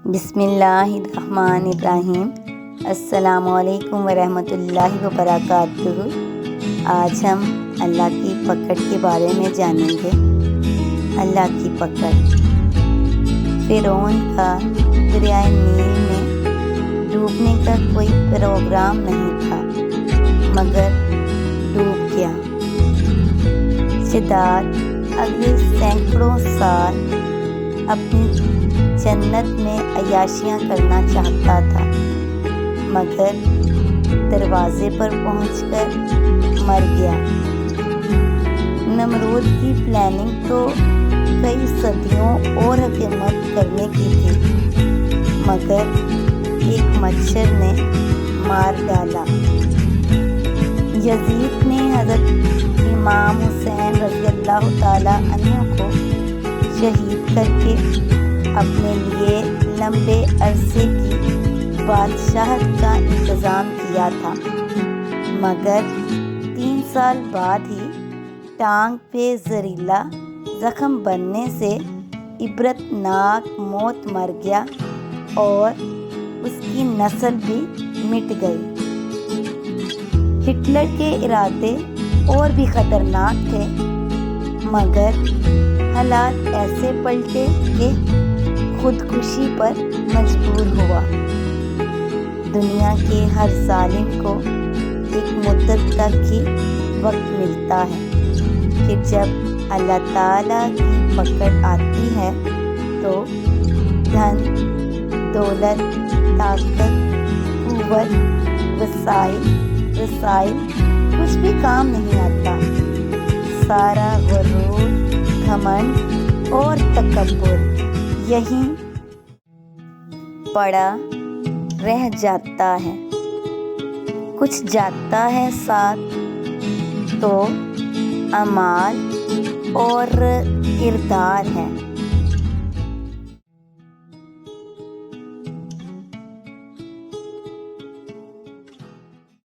بسم اللہ الرحمن الرحیم۔ السلام علیکم ورحمۃ اللہ وبرکاتہ۔ آج ہم اللہ کی پکڑ کے بارے میں جانیں گے۔ اللہ کی پکڑ۔ فرعون کا دریائے نیل میں ڈوبنے کا کوئی پروگرام نہیں تھا مگر ڈوب گیا۔ شداد اگلے سینکڑوں سال اپنی جنت میں عیاشیاں کرنا چاہتا تھا مگر دروازے پر پہنچ کر مر گیا۔ نمرود کی پلاننگ تو کئی صدیوں اور حکومت کرنے کی تھی مگر ایک مچھر نے مار ڈالا۔ یزید نے حضرت امام حسین رضی اللہ تعالیٰ عنہ کو شہید کر کے اپنے لیے لمبے عرصے کی بادشاہت کا انتظام کیا تھا مگر 3 سال بعد ہی ٹانگ پہ زہریلا زخم بننے سے عبرتناک موت مر گیا اور اس کی نسل بھی مٹ گئی۔ ہٹلر کے ارادے اور بھی خطرناک تھے مگر حالات ایسے پلٹے کہ خودکشی پر مجبور ہوا۔ دنیا کے ہر ظالم کو ایک مدت تک ہی وقت ملتا ہے، پھر جب اللہ تعالیٰ کی پکڑ آتی ہے تو دھن، دولت، طاقت، قوت، رسائل کچھ بھی کام نہیں آتا۔ سارا غرور، گھمنڈ اور تکبر یہیں پڑا رہ جاتا ہے۔ کچھ جاتا ہے ساتھ تو اعمال اور کردار ہے۔